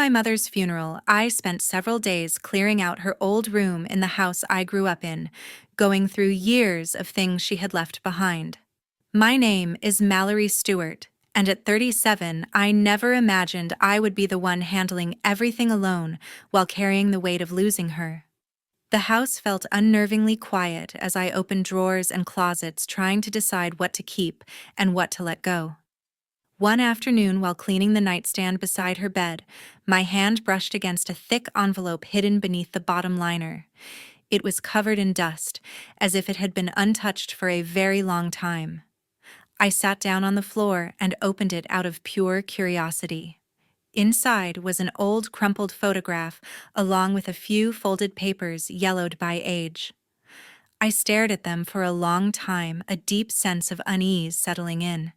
my mother's funeral, I spent several days clearing out her old room in the house I grew up in, going through years of things she had left behind. My name is Mallory Stewart, and at 37, I never imagined I would be the one handling everything alone while carrying the weight of losing her. The house felt unnervingly quiet as I opened drawers and closets trying to decide what to keep and what to let go. One afternoon, while cleaning the nightstand beside her bed, my hand brushed against a thick envelope hidden beneath the bottom liner. It was covered in dust, as if it had been untouched for a very long time. I sat down on the floor and opened it out of pure curiosity. Inside was an old crumpled photograph, along with a few folded papers yellowed by age. I stared at them for a long time, a deep sense of unease settling in.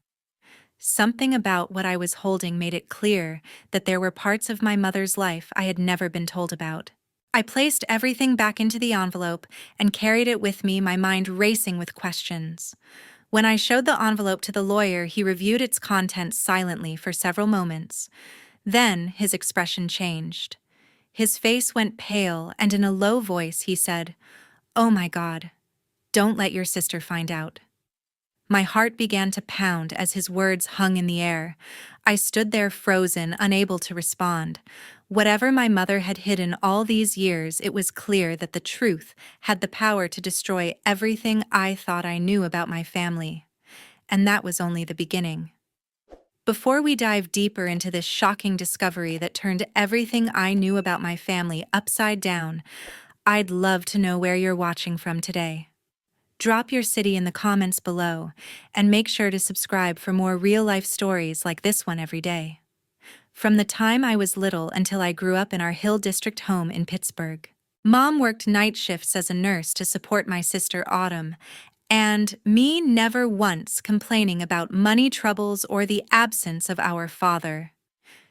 Something about what I was holding made it clear that there were parts of my mother's life I had never been told about. I placed everything back into the envelope and carried it with me, my mind racing with questions. When I showed the envelope to the lawyer, he reviewed its contents silently for several moments. Then his expression changed. His face went pale, and in a low voice he said, "Oh my God, don't let your sister find out." My heart began to pound as his words hung in the air. I stood there frozen, unable to respond. Whatever my mother had hidden all these years, it was clear that the truth had the power to destroy everything I thought I knew about my family. And that was only the beginning. Before we dive deeper into this shocking discovery that turned everything I knew about my family upside down, I'd love to know where you're watching from today. Drop your city in the comments below, and make sure to subscribe for more real-life stories like this one every day. From the time I was little until I grew up in our Hill District home in Pittsburgh. Mom worked night shifts as a nurse to support my sister Autumn, and me never once complaining about money troubles or the absence of our father.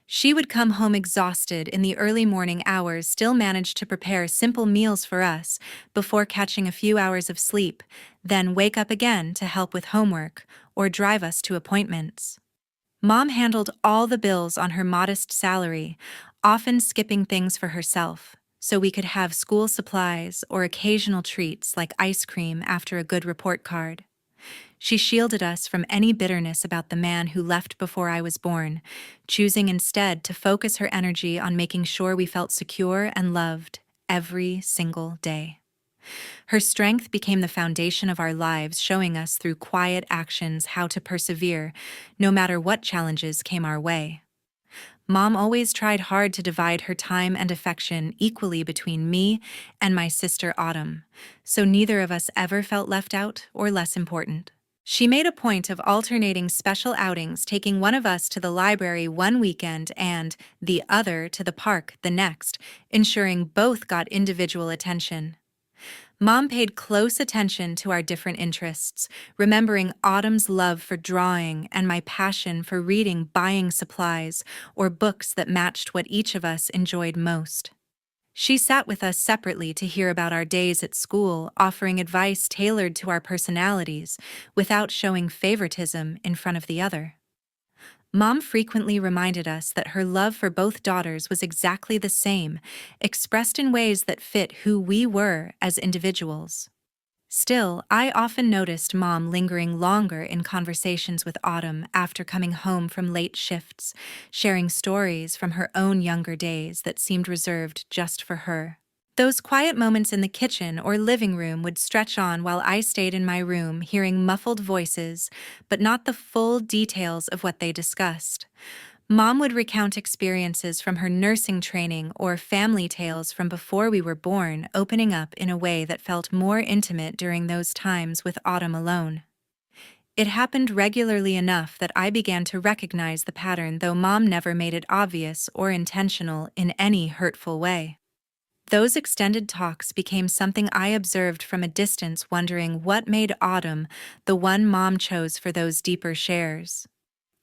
She would come home exhausted in the early morning hours, still manage to prepare simple meals for us before catching a few hours of sleep, then wake up again to help with homework or drive us to appointments. Mom handled all the bills on her modest salary, often skipping things for herself, so we could have school supplies or occasional treats like ice cream after a good report card. She shielded us from any bitterness about the man who left before I was born, choosing instead to focus her energy on making sure we felt secure and loved every single day. Her strength became the foundation of our lives, showing us through quiet actions how to persevere, no matter what challenges came our way. Mom always tried hard to divide her time and affection equally between me and my sister Autumn, so neither of us ever felt left out or less important. She made a point of alternating special outings, taking one of us to the library one weekend and the other to the park the next, ensuring both got individual attention. Mom paid close attention to our different interests, remembering Autumn's love for drawing and my passion for reading, buying supplies, or books that matched what each of us enjoyed most. She sat with us separately to hear about our days at school, offering advice tailored to our personalities without showing favoritism in front of the other. Mom frequently reminded us that her love for both daughters was exactly the same, expressed in ways that fit who we were as individuals. Still, I often noticed Mom lingering longer in conversations with Autumn after coming home from late shifts, sharing stories from her own younger days that seemed reserved just for her. Those quiet moments in the kitchen or living room would stretch on while I stayed in my room, hearing muffled voices, but not the full details of what they discussed. Mom would recount experiences from her nursing training or family tales from before we were born, opening up in a way that felt more intimate during those times with Autumn alone. It happened regularly enough that I began to recognize the pattern, though Mom never made it obvious or intentional in any hurtful way. Those extended talks became something I observed from a distance, wondering what made Autumn the one Mom chose for those deeper shares.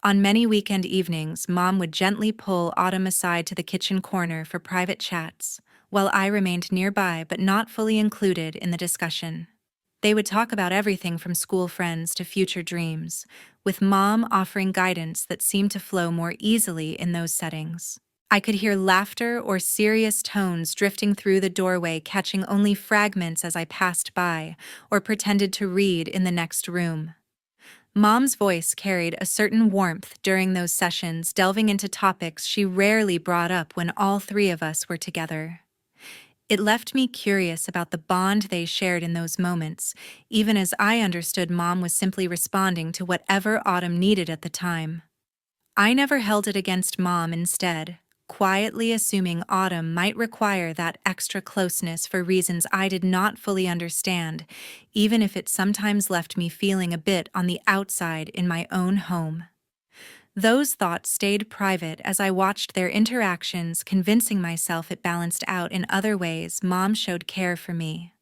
On many weekend evenings, Mom would gently pull Autumn aside to the kitchen corner for private chats, while I remained nearby but not fully included in the discussion. They would talk about everything from school friends to future dreams, with Mom offering guidance that seemed to flow more easily in those settings. I could hear laughter or serious tones drifting through the doorway, catching only fragments as I passed by or pretended to read in the next room. Mom's voice carried a certain warmth during those sessions, delving into topics she rarely brought up when all three of us were together. It left me curious about the bond they shared in those moments, even as I understood Mom was simply responding to whatever Autumn needed at the time. I never held it against Mom, instead, quietly assuming Autumn might require that extra closeness for reasons I did not fully understand, even if it sometimes left me feeling a bit on the outside in my own home. Those thoughts stayed private as I watched their interactions, convincing myself it balanced out in other ways. Mom showed care for me.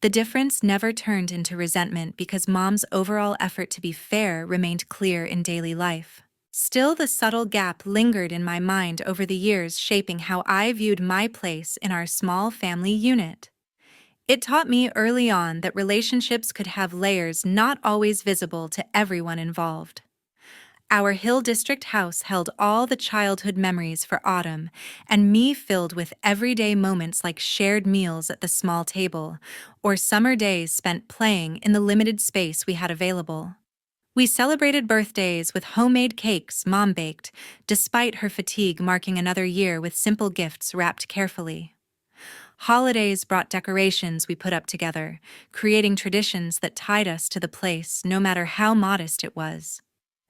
The difference never turned into resentment because Mom's overall effort to be fair remained clear in daily life. Still, the subtle gap lingered in my mind over the years, shaping how I viewed my place in our small family unit. It taught me early on that relationships could have layers not always visible to everyone involved. Our Hill District house held all the childhood memories for Autumn, and me filled with everyday moments like shared meals at the small table, or summer days spent playing in the limited space we had available. We celebrated birthdays with homemade cakes Mom baked, despite her fatigue marking another year with simple gifts wrapped carefully. Holidays brought decorations we put up together, creating traditions that tied us to the place no matter how modest it was.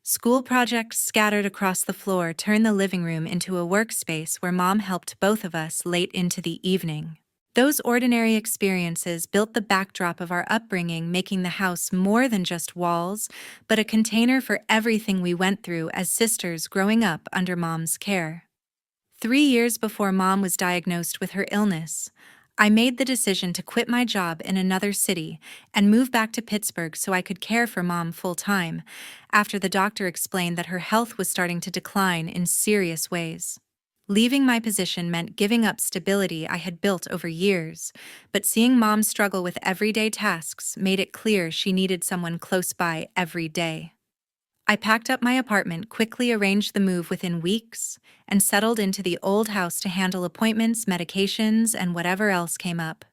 School projects scattered across the floor turned the living room into a workspace where Mom helped both of us late into the evening. Those ordinary experiences built the backdrop of our upbringing, making the house more than just walls, but a container for everything we went through as sisters growing up under Mom's care. 3 years before Mom was diagnosed with her illness, I made the decision to quit my job in another city and move back to Pittsburgh so I could care for Mom full-time, after the doctor explained that her health was starting to decline in serious ways. Leaving my position meant giving up stability I had built over years, but seeing Mom struggle with everyday tasks made it clear she needed someone close by every day. I packed up my apartment, quickly arranged the move within weeks, and settled into the old house to handle appointments, medications, and whatever else came up.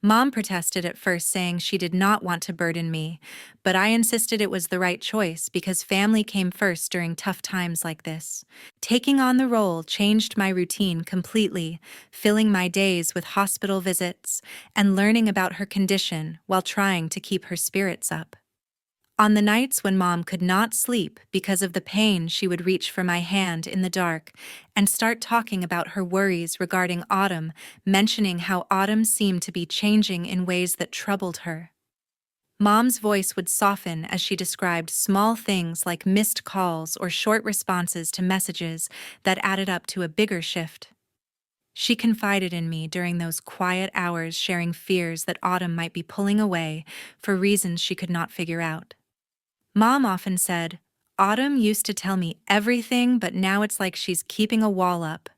Mom protested at first, saying she did not want to burden me, but I insisted it was the right choice because family came first during tough times like this. Taking on the role changed my routine completely, filling my days with hospital visits and learning about her condition while trying to keep her spirits up. On the nights when Mom could not sleep because of the pain, she would reach for my hand in the dark and start talking about her worries regarding Autumn, mentioning how Autumn seemed to be changing in ways that troubled her. Mom's voice would soften as she described small things like missed calls or short responses to messages that added up to a bigger shift. She confided in me during those quiet hours, sharing fears that Autumn might be pulling away for reasons she could not figure out. Mom often said, "Autumn used to tell me everything, but now it's like she's keeping a wall up."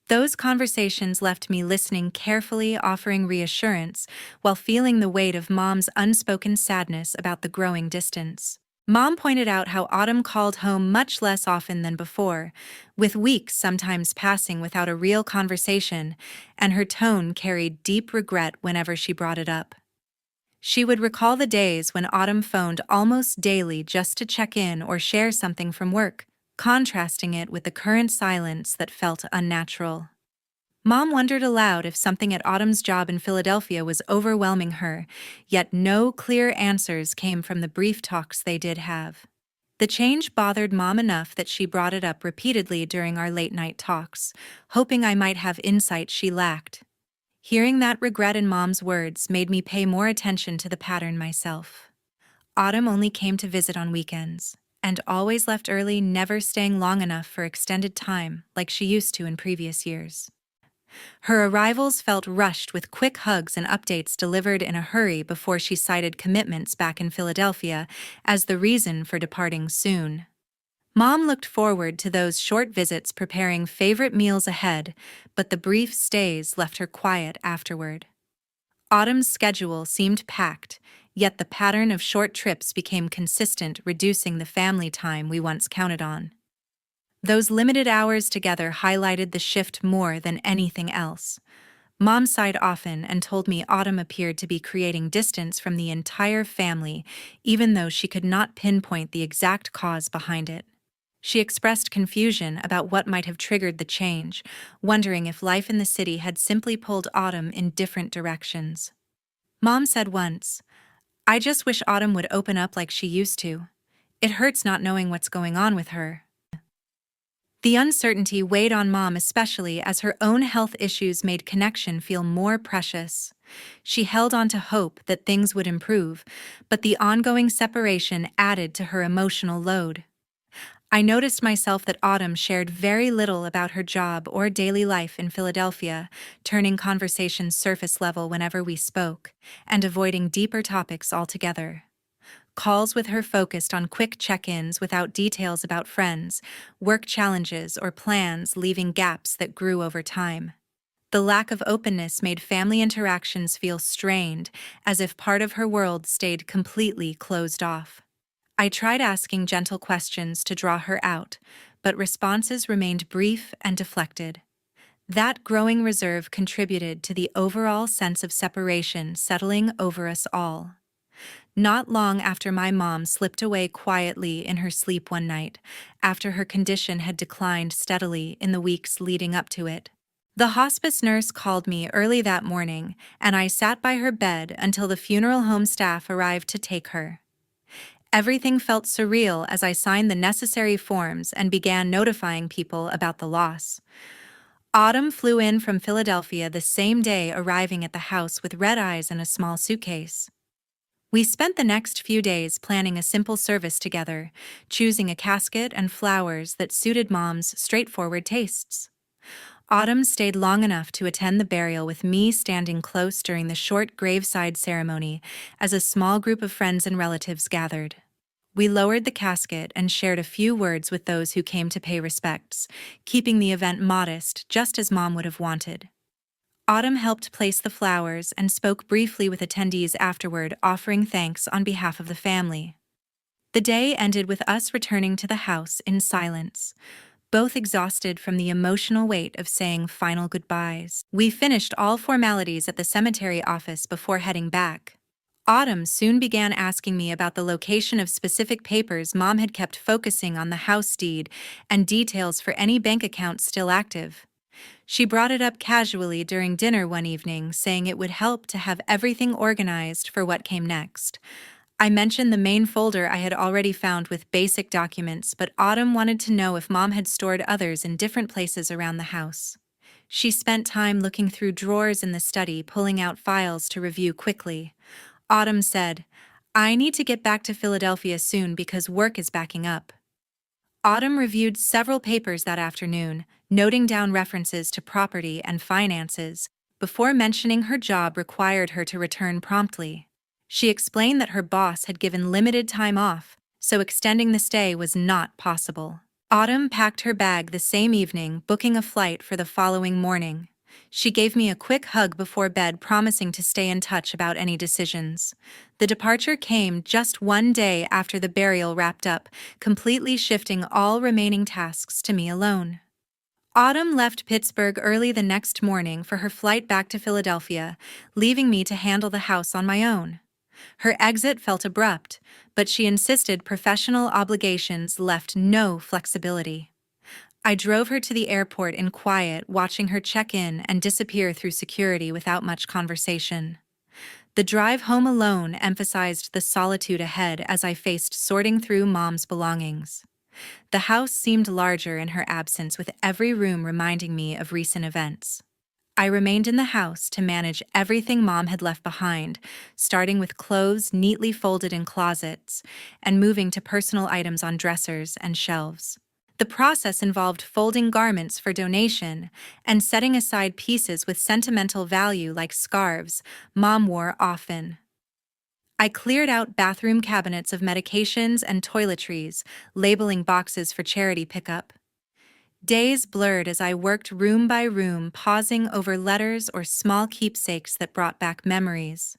Those conversations left me listening carefully, offering reassurance, while feeling the weight of Mom's unspoken sadness about the growing distance. Mom pointed out how Autumn called home much less often than before, with weeks sometimes passing without a real conversation, and her tone carried deep regret whenever she brought it up. She would recall the days when Autumn phoned almost daily just to check in or share something from work, contrasting it with the current silence that felt unnatural. Mom wondered aloud if something at Autumn's job in Philadelphia was overwhelming her, yet no clear answers came from the brief talks they did have. The change bothered Mom enough that she brought it up repeatedly during our late-night talks, hoping I might have insight she lacked. Hearing that regret in Mom's words made me pay more attention to the pattern myself. Autumn only came to visit on weekends, and always left early, never staying long enough for extended time like she used to in previous years. Her arrivals felt rushed, with quick hugs and updates delivered in a hurry before she cited commitments back in Philadelphia as the reason for departing soon. Mom looked forward to those short visits, preparing favorite meals ahead, but the brief stays left her quiet afterward. Autumn's schedule seemed packed, yet the pattern of short trips became consistent, reducing the family time we once counted on. Those limited hours together highlighted the shift more than anything else. Mom sighed often and told me Autumn appeared to be creating distance from the entire family, even though she could not pinpoint the exact cause behind it. She expressed confusion about what might have triggered the change, wondering if life in the city had simply pulled Autumn in different directions. Mom said once, "I just wish Autumn would open up like she used to. It hurts not knowing what's going on with her." The uncertainty weighed on Mom especially as her own health issues made connection feel more precious. She held on to hope that things would improve, but the ongoing separation added to her emotional load. I noticed myself that Autumn shared very little about her job or daily life in Philadelphia, turning conversations surface level whenever we spoke, and avoiding deeper topics altogether. Calls with her focused on quick check-ins without details about friends, work challenges, or plans, leaving gaps that grew over time. The lack of openness made family interactions feel strained, as if part of her world stayed completely closed off. I tried asking gentle questions to draw her out, but responses remained brief and deflected. That growing reserve contributed to the overall sense of separation settling over us all. Not long after my mom slipped away quietly in her sleep one night, after her condition had declined steadily in the weeks leading up to it. The hospice nurse called me early that morning, and I sat by her bed until the funeral home staff arrived to take her. Everything felt surreal as I signed the necessary forms and began notifying people about the loss. Autumn flew in from Philadelphia the same day, arriving at the house with red eyes and a small suitcase. We spent the next few days planning a simple service together, choosing a casket and flowers that suited Mom's straightforward tastes. Autumn stayed long enough to attend the burial with me standing close during the short graveside ceremony as a small group of friends and relatives gathered. We lowered the casket and shared a few words with those who came to pay respects, keeping the event modest just as Mom would have wanted. Autumn helped place the flowers and spoke briefly with attendees afterward, offering thanks on behalf of the family. The day ended with us returning to the house in silence, both exhausted from the emotional weight of saying final goodbyes. We finished all formalities at the cemetery office before heading back. Autumn soon began asking me about the location of specific papers Mom had kept, focusing on the house deed and details for any bank accounts still active. She brought it up casually during dinner one evening, saying it would help to have everything organized for what came next. I mentioned the main folder I had already found with basic documents, but Autumn wanted to know if Mom had stored others in different places around the house. She spent time looking through drawers in the study, pulling out files to review quickly. Autumn said, "I need to get back to Philadelphia soon because work is backing up." Autumn reviewed several papers that afternoon, noting down references to property and finances, before mentioning her job required her to return promptly. She explained that her boss had given limited time off, so extending the stay was not possible. Autumn packed her bag the same evening, booking a flight for the following morning. She gave me a quick hug before bed, promising to stay in touch about any decisions. The departure came just one day after the burial wrapped up, completely shifting all remaining tasks to me alone. Autumn left Pittsburgh early the next morning for her flight back to Philadelphia, leaving me to handle the house on my own. Her exit felt abrupt, but she insisted professional obligations left no flexibility. I drove her to the airport in quiet, watching her check in and disappear through security without much conversation. The drive home alone emphasized the solitude ahead as I faced sorting through Mom's belongings. The house seemed larger in her absence, with every room reminding me of recent events. I remained in the house to manage everything Mom had left behind, starting with clothes neatly folded in closets and moving to personal items on dressers and shelves. The process involved folding garments for donation and setting aside pieces with sentimental value like scarves Mom wore often. I cleared out bathroom cabinets of medications and toiletries, labeling boxes for charity pickup. Days blurred as I worked room by room, pausing over letters or small keepsakes that brought back memories.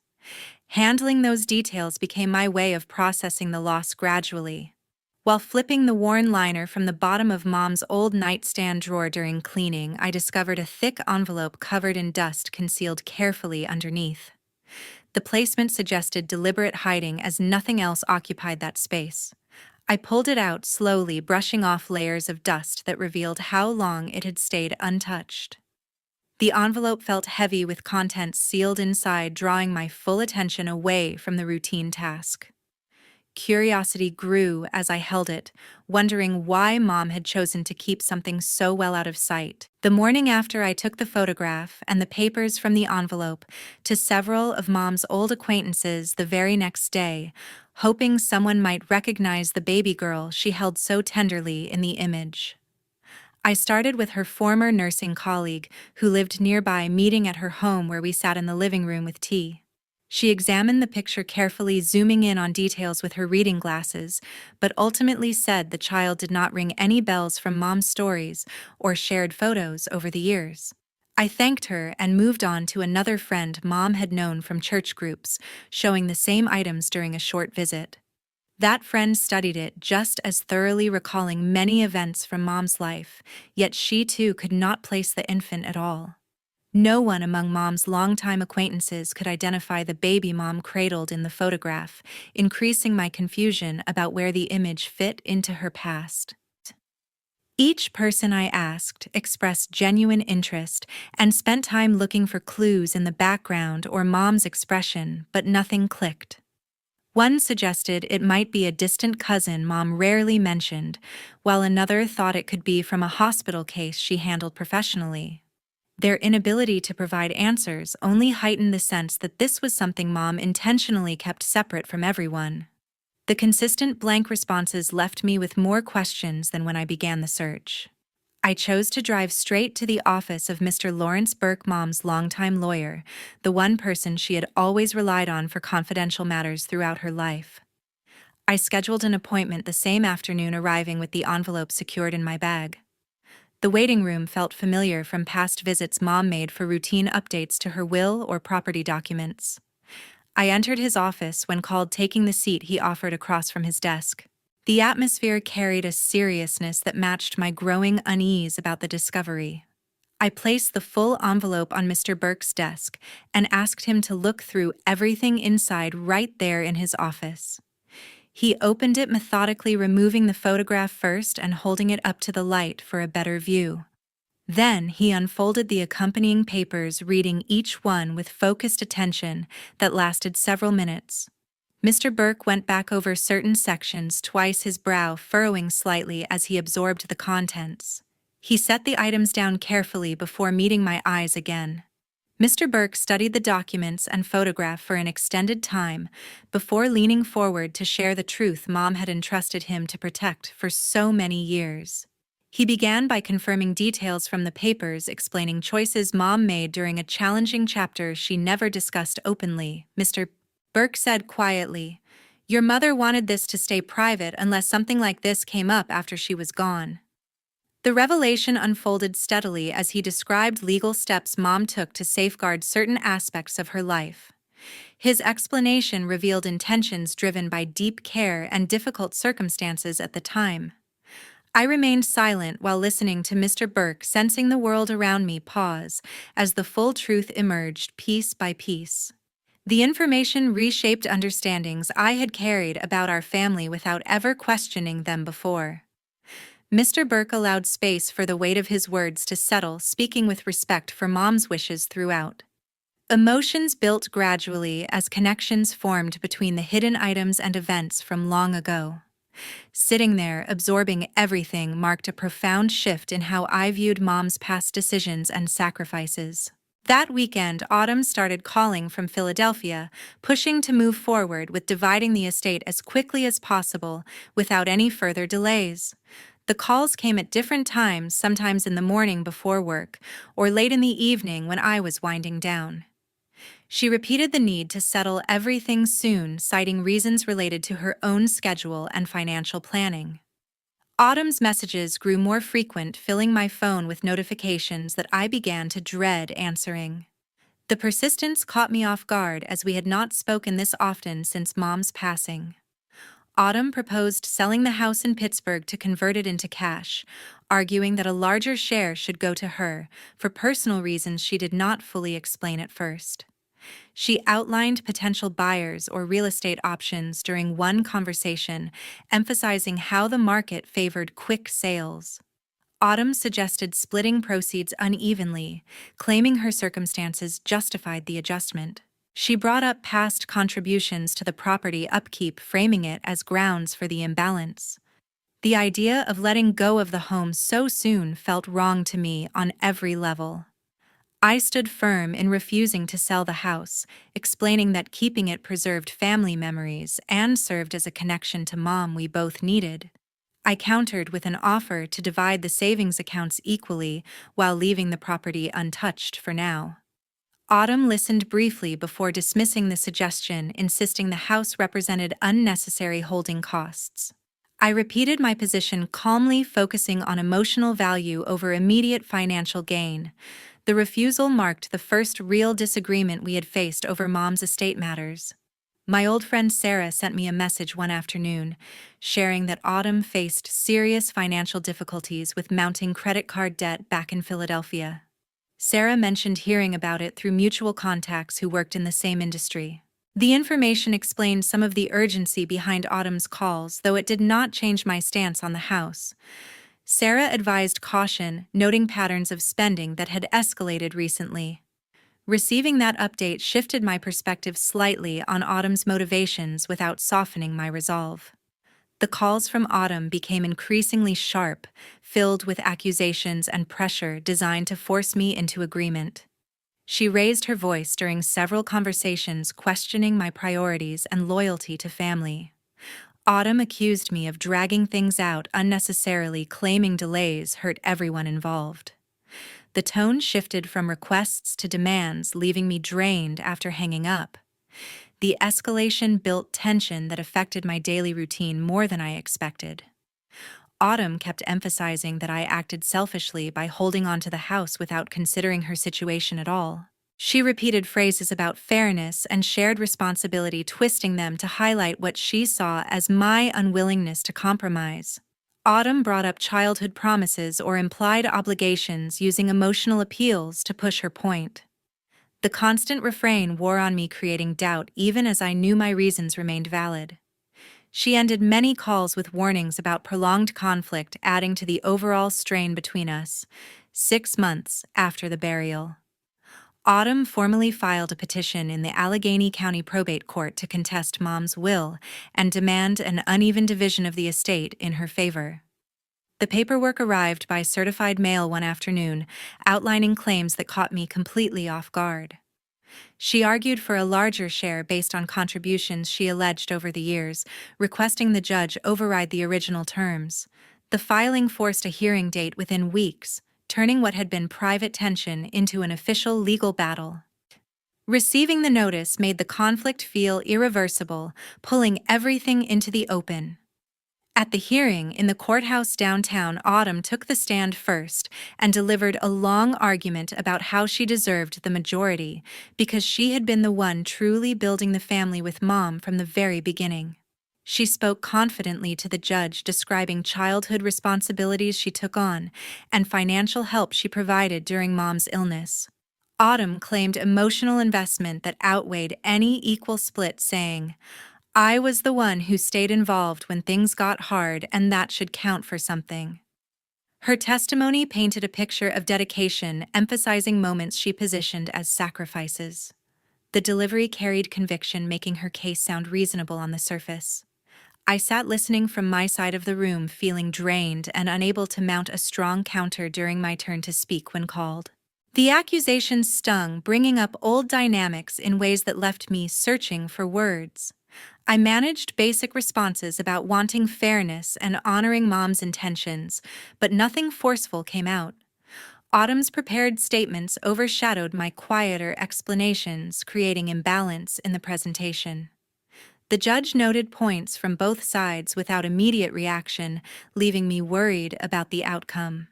Handling those details became my way of processing the loss gradually. While flipping the worn liner from the bottom of Mom's old nightstand drawer during cleaning, I discovered a thick envelope covered in dust concealed carefully underneath. The placement suggested deliberate hiding as nothing else occupied that space. I pulled it out slowly, brushing off layers of dust that revealed how long it had stayed untouched. The envelope felt heavy with contents sealed inside, drawing my full attention away from the routine task. Curiosity grew as I held it, wondering why Mom had chosen to keep something so well out of sight. The morning after, I took the photograph and the papers from the envelope to several of Mom's old acquaintances the very next day, hoping someone might recognize the baby girl she held so tenderly in the image. I started with her former nursing colleague, who lived nearby, meeting at her home where we sat in the living room with tea. She examined the picture carefully, zooming in on details with her reading glasses, but ultimately said the child did not ring any bells from Mom's stories or shared photos over the years. I thanked her and moved on to another friend Mom had known from church groups, showing the same items during a short visit. That friend studied it just as thoroughly, recalling many events from Mom's life, yet she too could not place the infant at all. No one among Mom's longtime acquaintances could identify the baby Mom cradled in the photograph, increasing my confusion about where the image fit into her past. Each person I asked expressed genuine interest and spent time looking for clues in the background or Mom's expression, but nothing clicked. One suggested it might be a distant cousin Mom rarely mentioned, while another thought it could be from a hospital case she handled professionally. Their inability to provide answers only heightened the sense that this was something Mom intentionally kept separate from everyone. The consistent blank responses left me with more questions than when I began the search. I chose to drive straight to the office of Mr. Lawrence Burke, Mom's longtime lawyer, the one person she had always relied on for confidential matters throughout her life. I scheduled an appointment the same afternoon, arriving with the envelope secured in my bag. The waiting room felt familiar from past visits Mom made for routine updates to her will or property documents. I entered his office when called, taking the seat he offered across from his desk. The atmosphere carried a seriousness that matched my growing unease about the discovery. I placed the full envelope on Mr. Burke's desk and asked him to look through everything inside right there in his office. He opened it methodically, removing the photograph first and holding it up to the light for a better view. Then he unfolded the accompanying papers, reading each one with focused attention that lasted several minutes. Mr. Burke went back over certain sections twice, his brow furrowing slightly as he absorbed the contents. He set the items down carefully before meeting my eyes again. Mr. Burke studied the documents and photograph for an extended time before leaning forward to share the truth Mom had entrusted him to protect for so many years. He began by confirming details from the papers, explaining choices Mom made during a challenging chapter she never discussed openly. Mr. Burke said quietly, "Your mother wanted this to stay private unless something like this came up after she was gone." The revelation unfolded steadily as he described legal steps Mom took to safeguard certain aspects of her life. His explanation revealed intentions driven by deep care and difficult circumstances at the time. I remained silent while listening to Mr. Burke, sensing the world around me pause as the full truth emerged piece by piece. The information reshaped understandings I had carried about our family without ever questioning them before. Mr. Burke allowed space for the weight of his words to settle, speaking with respect for Mom's wishes throughout. Emotions built gradually as connections formed between the hidden items and events from long ago. Sitting there, absorbing everything, marked a profound shift in how I viewed Mom's past decisions and sacrifices. That weekend, Autumn started calling from Philadelphia, pushing to move forward with dividing the estate as quickly as possible, without any further delays. The calls came at different times, sometimes in the morning before work, or late in the evening when I was winding down. She repeated the need to settle everything soon, citing reasons related to her own schedule and financial planning. Autumn's messages grew more frequent, filling my phone with notifications that I began to dread answering. The persistence caught me off guard, as we had not spoken this often since Mom's passing. Autumn proposed selling the house in Pittsburgh to convert it into cash, arguing that a larger share should go to her, for personal reasons she did not fully explain at first. She outlined potential buyers or real estate options during one conversation, emphasizing how the market favored quick sales. Autumn suggested splitting proceeds unevenly, claiming her circumstances justified the adjustment. She brought up past contributions to the property upkeep, framing it as grounds for the imbalance. The idea of letting go of the home so soon felt wrong to me on every level. I stood firm in refusing to sell the house, explaining that keeping it preserved family memories and served as a connection to Mom we both needed. I countered with an offer to divide the savings accounts equally while leaving the property untouched for now. Autumn listened briefly before dismissing the suggestion, insisting the house represented unnecessary holding costs. I repeated my position calmly, focusing on emotional value over immediate financial gain. The refusal marked the first real disagreement we had faced over Mom's estate matters. My old friend Sarah sent me a message one afternoon, sharing that Autumn faced serious financial difficulties with mounting credit card debt back in Philadelphia. Sarah mentioned hearing about it through mutual contacts who worked in the same industry. The information explained some of the urgency behind Autumn's calls, though it did not change my stance on the house. Sarah advised caution, noting patterns of spending that had escalated recently. Receiving that update shifted my perspective slightly on Autumn's motivations without softening my resolve. The calls from Autumn became increasingly sharp, filled with accusations and pressure designed to force me into agreement. She raised her voice during several conversations, questioning my priorities and loyalty to family. Autumn accused me of dragging things out unnecessarily, claiming delays hurt everyone involved. The tone shifted from requests to demands, leaving me drained after hanging up. The escalation built tension that affected my daily routine more than I expected. Autumn kept emphasizing that I acted selfishly by holding on to the house without considering her situation at all. She repeated phrases about fairness and shared responsibility, twisting them to highlight what she saw as my unwillingness to compromise. Autumn brought up childhood promises or implied obligations, using emotional appeals to push her point. The constant refrain wore on me, creating doubt even as I knew my reasons remained valid. She ended many calls with warnings about prolonged conflict, adding to the overall strain between us. 6 months after the burial, Autumn formally filed a petition in the Allegheny County Probate Court to contest Mom's will and demand an uneven division of the estate in her favor. The paperwork arrived by certified mail one afternoon, outlining claims that caught me completely off guard. She argued for a larger share based on contributions she alleged over the years, requesting the judge override the original terms. The filing forced a hearing date within weeks, turning what had been private tension into an official legal battle. Receiving the notice made the conflict feel irreversible, pulling everything into the open. At the hearing in the courthouse downtown, Autumn took the stand first and delivered a long argument about how she deserved the majority because she had been the one truly building the family with Mom from the very beginning. She spoke confidently to the judge, describing childhood responsibilities she took on and financial help she provided during Mom's illness. Autumn claimed emotional investment that outweighed any equal split, saying, "I was the one who stayed involved when things got hard, and that should count for something." Her testimony painted a picture of dedication, emphasizing moments she positioned as sacrifices. The delivery carried conviction, making her case sound reasonable on the surface. I sat listening from my side of the room, feeling drained and unable to mount a strong counter during my turn to speak when called. The accusations stung, bringing up old dynamics in ways that left me searching for words. I managed basic responses about wanting fairness and honoring Mom's intentions, but nothing forceful came out. Autumn's prepared statements overshadowed my quieter explanations, creating imbalance in the presentation. The judge noted points from both sides without immediate reaction, leaving me worried about the outcome.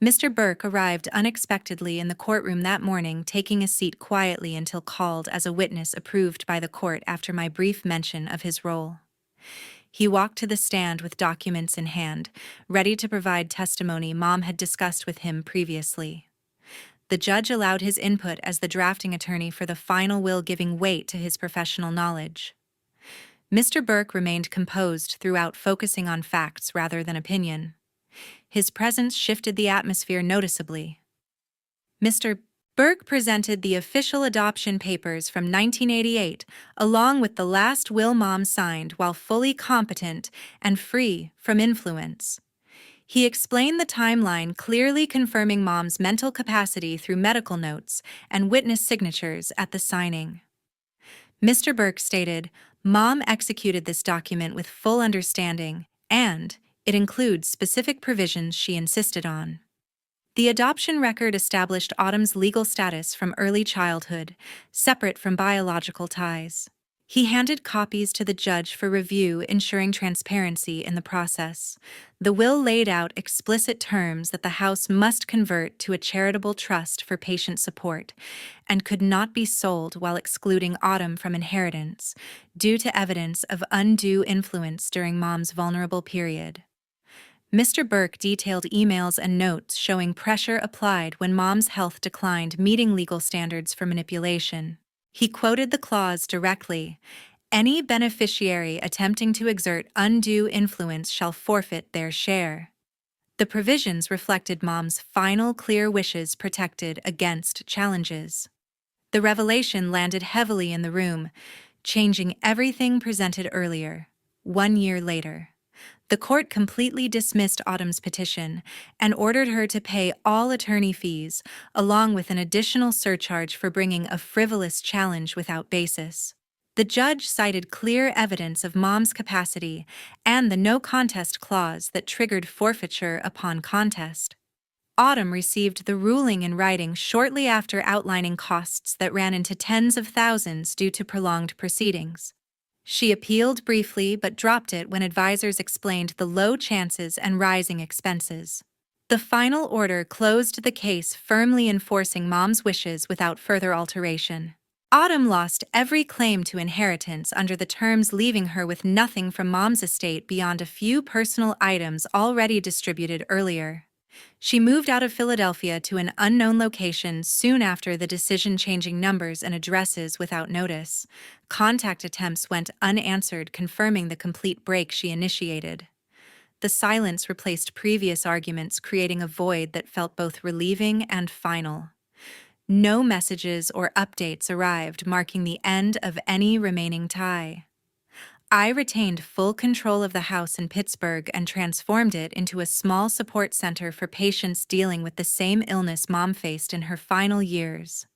Mr. Burke arrived unexpectedly in the courtroom that morning, taking a seat quietly until called as a witness approved by the court after my brief mention of his role. He walked to the stand with documents in hand, ready to provide testimony Mom had discussed with him previously. The judge allowed his input as the drafting attorney for the final will, giving weight to his professional knowledge. Mr. Burke remained composed throughout, focusing on facts rather than opinion. His presence shifted the atmosphere noticeably. Mr. Burke presented the official adoption papers from 1988, along with the last will Mom signed, while fully competent and free from influence. He explained the timeline, clearly confirming Mom's mental capacity through medical notes and witness signatures at the signing. Mr. Burke stated, "Mom executed this document with full understanding, and it includes specific provisions she insisted on." The adoption record established Autumn's legal status from early childhood, separate from biological ties. He handed copies to the judge for review, ensuring transparency in the process. The will laid out explicit terms that the house must convert to a charitable trust for patient support and could not be sold, while excluding Autumn from inheritance due to evidence of undue influence during Mom's vulnerable period. Mr. Burke detailed emails and notes showing pressure applied when Mom's health declined, meeting legal standards for manipulation. He quoted the clause directly, "Any beneficiary attempting to exert undue influence shall forfeit their share." The provisions reflected Mom's final clear wishes, protected against challenges. The revelation landed heavily in the room, changing everything presented earlier. 1 year later, the court completely dismissed Autumn's petition and ordered her to pay all attorney fees, along with an additional surcharge for bringing a frivolous challenge without basis. The judge cited clear evidence of Mom's capacity and the no contest clause that triggered forfeiture upon contest. Autumn received the ruling in writing shortly after, outlining costs that ran into tens of thousands due to prolonged proceedings. She appealed briefly but dropped it when advisors explained the low chances and rising expenses. The final order closed the case, firmly enforcing Mom's wishes without further alteration. Autumn lost every claim to inheritance under the terms, leaving her with nothing from Mom's estate beyond a few personal items already distributed earlier. She moved out of Philadelphia to an unknown location soon after the decision, changing numbers and addresses without notice. Contact attempts went unanswered, confirming the complete break she initiated. The silence replaced previous arguments, creating a void that felt both relieving and final. No messages or updates arrived, marking the end of any remaining tie. I retained full control of the house in Pittsburgh and transformed it into a small support center for patients dealing with the same illness Mom faced in her final years.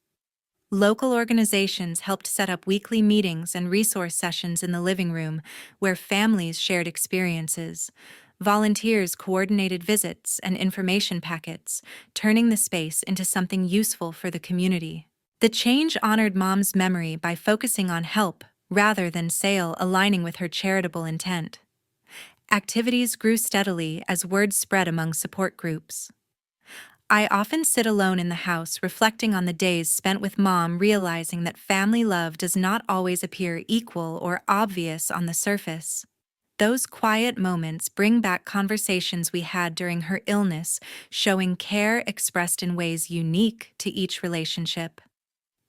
Local organizations helped set up weekly meetings and resource sessions in the living room, where families shared experiences. Volunteers coordinated visits and information packets, turning the space into something useful for the community. The change honored Mom's memory by focusing on help rather than sale, aligning with her charitable intent. Activities grew steadily as word spread among support groups. I often sit alone in the house, reflecting on the days spent with Mom, realizing that family love does not always appear equal or obvious on the surface. Those quiet moments bring back conversations we had during her illness, showing care expressed in ways unique to each relationship.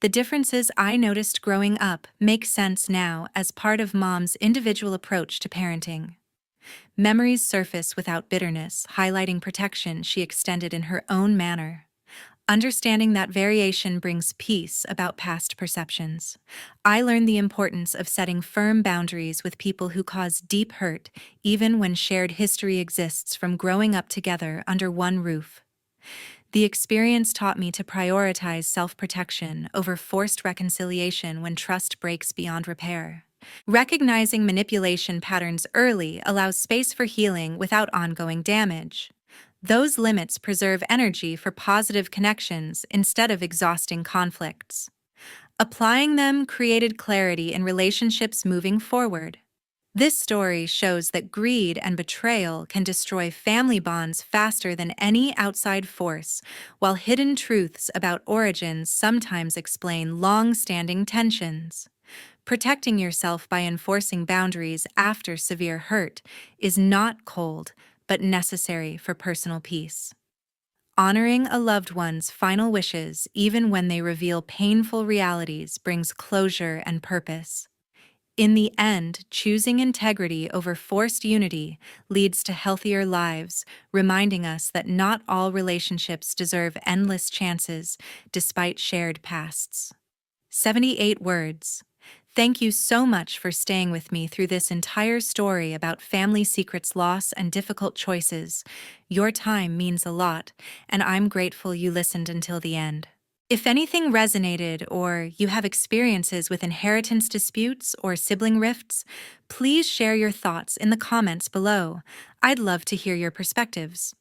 The differences I noticed growing up make sense now as part of Mom's individual approach to parenting. Memories surface without bitterness, highlighting protection she extended in her own manner. Understanding that variation brings peace about past perceptions. I learned the importance of setting firm boundaries with people who cause deep hurt, even when shared history exists, from growing up together under one roof. The experience taught me to prioritize self-protection over forced reconciliation when trust breaks beyond repair. Recognizing manipulation patterns early allows space for healing without ongoing damage. Those limits preserve energy for positive connections instead of exhausting conflicts. Applying them created clarity in relationships moving forward. This story shows that greed and betrayal can destroy family bonds faster than any outside force, while hidden truths about origins sometimes explain long-standing tensions. Protecting yourself by enforcing boundaries after severe hurt is not cold, but necessary for personal peace. Honoring a loved one's final wishes, even when they reveal painful realities, brings closure and purpose. In the end, choosing integrity over forced unity leads to healthier lives, reminding us that not all relationships deserve endless chances despite shared pasts. 78 words. Thank you so much for staying with me through this entire story about family secrets, loss, and difficult choices. Your time means a lot, and I'm grateful you listened until the end. If anything resonated or you have experiences with inheritance disputes or sibling rifts, please share your thoughts in the comments below. I'd love to hear your perspectives.